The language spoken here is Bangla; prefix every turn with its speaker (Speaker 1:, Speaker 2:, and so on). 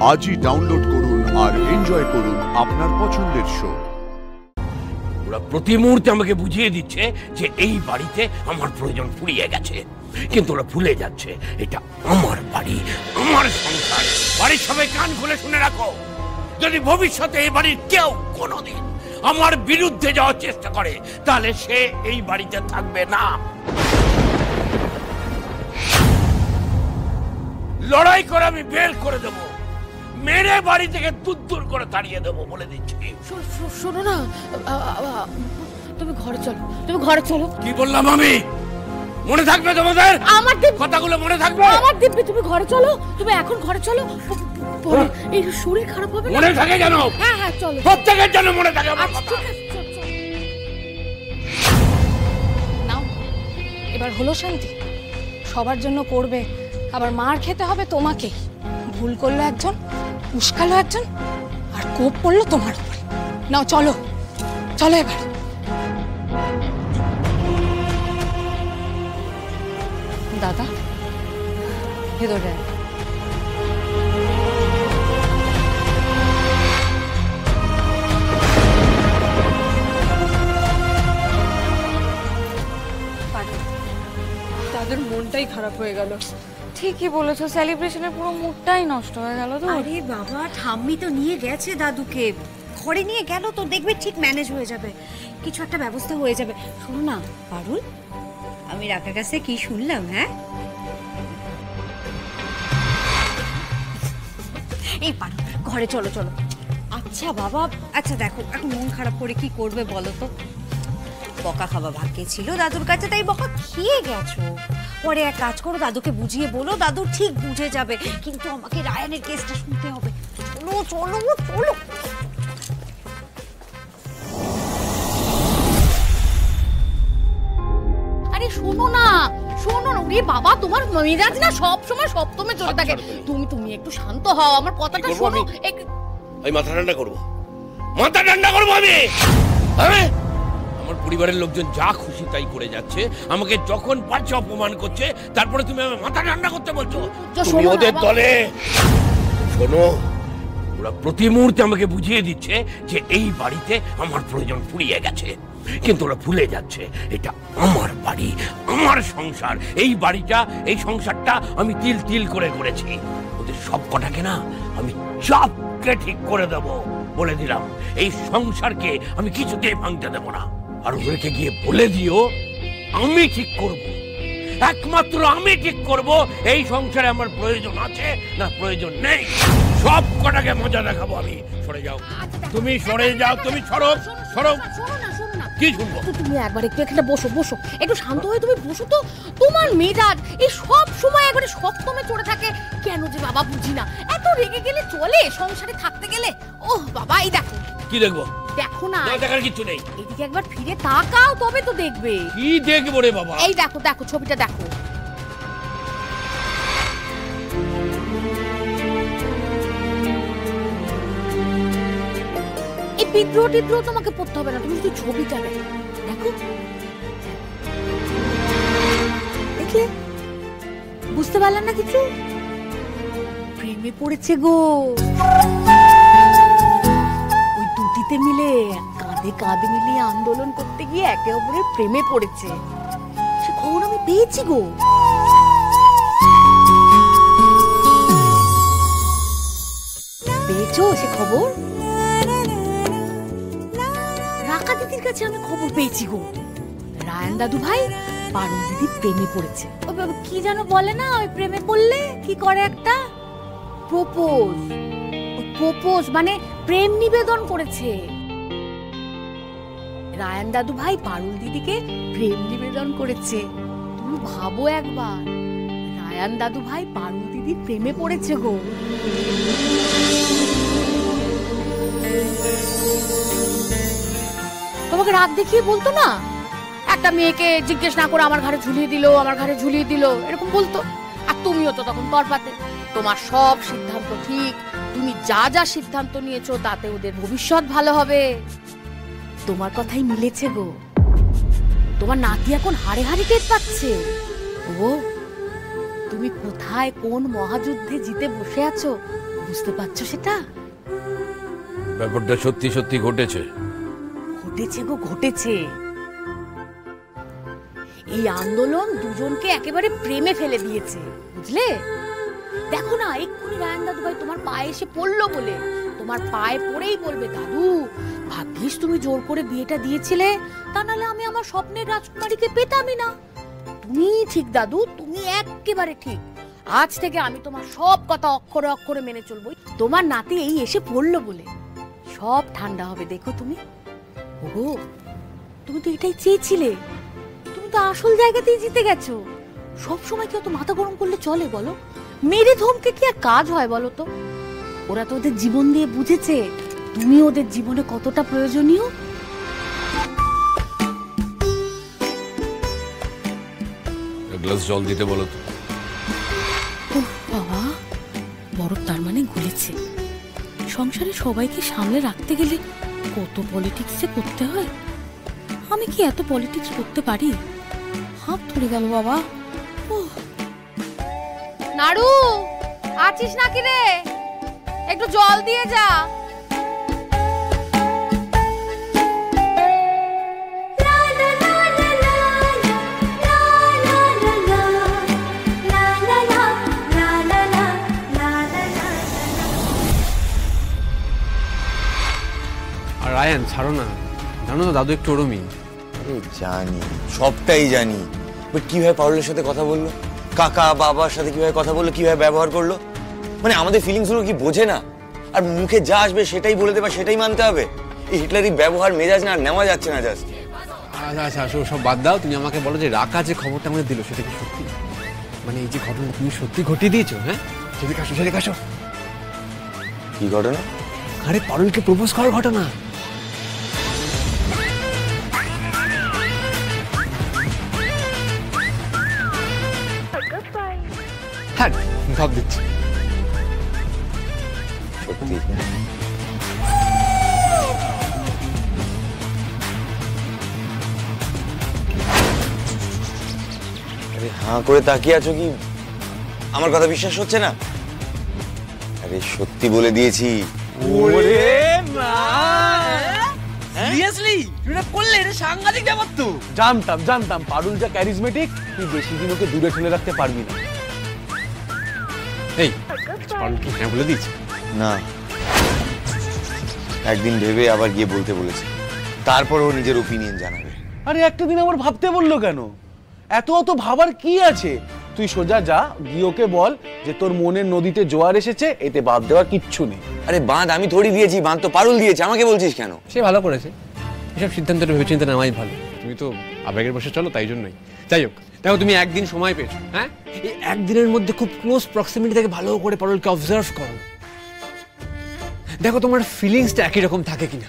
Speaker 1: আজই ডাউনলোড করুন আর এনজয় করুন আপনার পছন্দের শো।
Speaker 2: ওরা প্রতি মুহূর্তে আমাকে বুঝিয়ে দিচ্ছে যে এই বাড়িতে আমার প্রয়োজন ফুরিয়ে গেছে, কিন্তু ওরা ভুলে যাচ্ছে এটা আমার বাড়ি, আমার সংসার। বাড়ির সবাই কান খুলে শুনে রাখো, যদি ভবিষ্যতে এই বাড়ির কেউ কোনোদিন আমার বিরুদ্ধে যাওয়ার চেষ্টা করে তাহলে সে এই বাড়িতে থাকবে না। লড়াই করে আমি বের করে দেবো, মেরে বাড়ি থেকে দূর করে তাড়িয়ে দেবো বলে দিচ্ছি।
Speaker 3: শোনো না, তুমি ঘরে চলো, তুমি ঘরে চলো।
Speaker 2: কি বললাম আমি? মনে থাকবে তোমাদের?
Speaker 3: আমার
Speaker 2: কথাগুলো মনে থাকবে?
Speaker 3: আমার দিব্যি, তুমি ঘরে চলো, তুমি এখন ঘরে চলো। এই শরীর খারাপ হবে না?
Speaker 2: মনে থাকে যেন।
Speaker 3: হ্যাঁ হ্যাঁ চলো,
Speaker 2: প্রত্যেকের জন্য মনে থাকে আমার কথা।
Speaker 4: নাও, এবার হলো শান্তি? সবার জন্য করবে, আবার মার খেতে হবে তোমাকে। ভুল করলো একজন, উস্কালো একজন, আর কোপ পড়লো তোমার উপরে। নাও চলো, চলো এবার। দাদা ভেতরে
Speaker 5: তাদের মনটাই খারাপ হয়ে গেল।
Speaker 4: ঠিকই বলেছো, সেলিব্রেশনের পুরো মুডটাই নষ্ট হয়ে গেল। তো
Speaker 6: আরে বাবা, ঠাম্মি তো নিয়ে গেছে দাদুকে, ঘরে নিয়ে গেল তো, দেখবে ঠিক ম্যানেজ হয়ে যাবে, কিছু একটা ব্যবস্থা হয়ে যাবে। শোনো না পারুল, আমি রাকার কাছে কি শুনলাম, হ্যাঁ এই পারুল ঘরে চলো চলো। আচ্ছা বাবা, আচ্ছা দেখো এখন মন খারাপ করে কি করবে বলো তো? বকা খাওয়া ভাগ্যে ছিল দাদুর কাছে, তাই বকা খেয়ে গেছো। পরে এক কাজ করো, দাদুকে বুঝিয়ে বলো, দাদু ঠিক বুঝে যাবে। কিন্তু আমাকে রায়ানের কেসটা শুনতে হবে। চলো চলো চলো।
Speaker 3: আরে শোনো না, শোনো না, ওরে বাবা তোমার মেজাজ না সব সময় সপ্তমে চলে থাকে। তুমি একটু শান্ত হও, আমার কথাটা শোনো।
Speaker 2: আমি মাথা ঠান্ডা করবো, মাথা ঠান্ডা করবো আমি। হ্যাঁ, আমার পরিবারের লোকজন যা খুশি তাই করে যাচ্ছে, আমাকে যখন পারছে অপমান করছে, তারপরে তুমি আমার মাথা ঠান্ডা করতে বলছো? তুমি ওদের দলে। শোনো, ওরা প্রতি মুহূর্তে আমাকে বুঝিয়ে দিচ্ছে যে এই বাড়িতে আমার প্রয়োজন ফুরিয়ে গেছে, কিন্তু ওরা ভুলে যাচ্ছে এটা আমার বাড়ি, আমার সংসার। এই বাড়িটা, এই সংসারটা আমি তিল তিল করে করেছি। ওদের সব কটাকে না আমি চাপকে ঠিক করে দেব বলে দিলাম। এই সংসারকে আমি কিছুতেই ভাঙতে দেব না। আর ওদেরকে গিয়ে বলে দিও আমি ঠিক করব, একমাত্র আমি ঠিক করব এই সংসারে আমার প্রয়োজন আছে না প্রয়োজন নেই। সব কটাকে মজা দেখাবো আমি। সরে যাও, তুমি সরে যাও, তুমি সরো সরো। কি শুনবো?
Speaker 3: তুমি একবার একটু এখানে বসো, বসো একটু শান্ত হয়ে, তুমি বসো তো। তোমার মেজাজ এই সব সময় একবারে সপ্তমে চড়ে থাকে কেন যে বাবা, বুঝি না। এত রেগে গেলে চলে সংসারে থাকতে গেলে? ওহ বাবা, এই দেখো।
Speaker 2: কি দেখবো?
Speaker 3: দেখো না,
Speaker 2: দেখার কিছু নেই।
Speaker 3: এদিকে একবার ফিরে তাকাও, তবে তো দেখবে।
Speaker 2: কি দেখবো রে বাবা?
Speaker 3: এই দেখো, দেখো ছবিটা দেখো। এই বিদ্রোহ টিদ্রোহ তোমাকে পড়তে হবে না, তুমি শুধু ছবিটা দেখো। দেখো, দেখলে? বুঝতে পারলাম না কিছু? প্রেমে পড়েছে গো। ওই দুটিতে মিলে কাঁধে কাঁধে মিলিয়ে আন্দোলন করতে গিয়ে একে অপরের প্রেমে পড়েছে। সে খবর আমি পেয়েছি গো। পেয়েছো সে খবর? রাকা দিদির কাছে আমি খবর পেয়েছি গো। রায়ান দাদু ভাই পারুল দিদি প্রেমে পড়েছে। কি যেন বলে না, ওই প্রেমে পড়লে কি করে একটা প্রপোজ। প্রপোজ মানে প্রেম নিবেদন করেছে। রায়ান দাদু ভাই পারুল দিদিকে প্রেম নিবেদন করেছে। তুমি ভাবো একবার, রায়ান দাদু ভাই পারুল দিদির প্রেমে পড়েছে গো। তোমাকে রাগ দেখিয়ে বলতো না, একটা মেয়েকে জিজ্ঞেস না করে আমার ঘরে ঝুলিয়ে দিল, আমার ঘরে ঝুলিয়ে দিল, এরকম বলতো। আর তুমিও তো তখন তরপাতে। তোমার সব সিদ্ধান্ত ঠিক, তুমি যা যা সিদ্ধান্ত নিয়েছো তাতে ওদের ভবিষ্যৎ ভালো হবে। তোমার কথাই মিলেছে গো। তোমার নাতি এখন হাড়ে হাড়ে টের পাচ্ছে। ও তুমি কোথায় কোন মহাযুদ্ধে জিতে বসে আছো বুঝতে পারছো সেটা?
Speaker 2: ব্যাপারটা সত্যি সত্যি ঘটেছে।
Speaker 3: ঘটেছে গো, ঘটেছে। এই আন্দোলন দুজনকে একেবারে প্রেমে ফেলে দিয়েছে, বুঝলে? দেখো না, এক্ষুনি রায়ন দাদু ভাই তোমার পায়ে এসে পড়লো বলে, তোমার পায়ে পড়েই বলবে, দাদু ভাগ্যিস তুমি জোর করে বিয়েটা দিয়েছিলে, তা নাহলে আমি আমার স্বপ্নের রাজকুমারীকে পেতামই না। তুমি ঠিক দাদু, তুমি একেবারে ঠিক। আজ থেকে আমি তোমার সব কথা অক্ষরে অক্ষরে মেনে চলবো। তোমার নাতি এই এসে পড়লো বলে সব ঠান্ডা হবে, দেখো তুমি। ওগো, তুমি তো এটাই চেয়েছিলে, তুমি তো আসল জায়গাতেই জিতে গেছো। সব সময় কি অত মাথা গরম করলে চলে বলো? মেরে ধমকে কি আর কাজ হয় বলো তো? ওরা তো ওদের জীবন দিয়ে বুঝেছে তুমি ওদের জীবনে কতটা প্রয়োজনীয়।
Speaker 2: এক গ্লাস জল দিতে বলো তো।
Speaker 3: ওহ বাবা, বরফ তার মানে গলেছে। সংসারে সবাইকে সামলে রাখতে গেলে কত পলিটিক্স যে করতে হয়। আমি কি এত পলিটিক্স করতে পারি? হাত ধরে গেল বাবা। নাড়ু, আছিস নাকি রে? একটু জল দিয়ে যা।
Speaker 7: আর রায়ান ছাড়ো না, জানো তো দাদু একটু ওরমই।
Speaker 8: আরে জানি, সবটাই জানি, বাট কিভাবে পারুলের সাথে কথা বললো, কাকা বাবার সাথে কিভাবে কথা বললো, কিভাবে ব্যবহার করলো, মানে আমাদের ফিলিংস গুলো কি বোঝে না? আর মুখে যা আসবে সেটাই বলে দেবে, সেটাই মানতে হবে। এই হিটলারি ব্যবহার মেজাজ না আর নেওয়া যাচ্ছে না। জাস্ট
Speaker 7: আচ্ছা আচ্ছা, সব বাদ দাও। তুমি আমাকে বলো যে রাকা যে খবরটা আমাকে দিল সেটা কি সত্যি? মানে এই যে ঘটনা তুমি সত্যি ঘটিয়ে দিয়েছো? হ্যাঁ, সেদিকে আসো, সেদিকে আসো।
Speaker 8: কি ঘটনা?
Speaker 7: আরে পারুলকে প্রপোজ করার ঘটনা। হ্যাঁ, ভাব দিচ্ছি
Speaker 8: সত্যি? আরে হাঁ করে তাকিয়ে আছো কি? আমার কথা বিশ্বাস হচ্ছে না? আরে সত্যি বলে দিয়েছি।
Speaker 9: ওরে মা, সিরিয়াসলি তুই এটা করলে? এটা সাংঘাতিক ব্যাপার তো। জানতাম পারুল যা ক্যারিজমেটিক, তুই বেশি দিন ওকে দূরে ঠেলে রাখতে পারবি না।
Speaker 7: এই পারুল কি হ্যাঁ বলে দিয়েছে?
Speaker 8: না, একদিন ভেবে আবার গিয়ে বলতে বলেছে, তারপর ও নিজের ওপিনিয়ন জানাবে।
Speaker 9: আরে একটা দিন আবার ভাবতে বললো কেন? এত ভাবার কি আছে? তুই সোজা যা, গিয়ে ওকে বল যে তোর মনের নদীতে জোয়ার এসেছে, এতে বাদ দেওয়ার কিচ্ছু নেই।
Speaker 8: আরে বাঁধ আমি থোড়ি দিয়েছি, বাঁধ তো পারুল দিয়েছে, আমাকে বলছিস কেন?
Speaker 7: সে ভালো করেছে, এসব সিদ্ধান্তটা ভেবেচিন্তে নেওয়াই ভালো। তুমি তো আবেগের বসে চলো, তাই জন্যই। যাই হোক, দেখো তুমি একদিন সময় পেয়েছো, হ্যাঁ, এই একদিনের মধ্যে খুব ক্লোজ প্রক্সিমিটি থেকে ভালো করে পারুলকে অবজার্ভ করো। দেখো তোমার ফিলিংসটা একই রকম থাকে কিনা।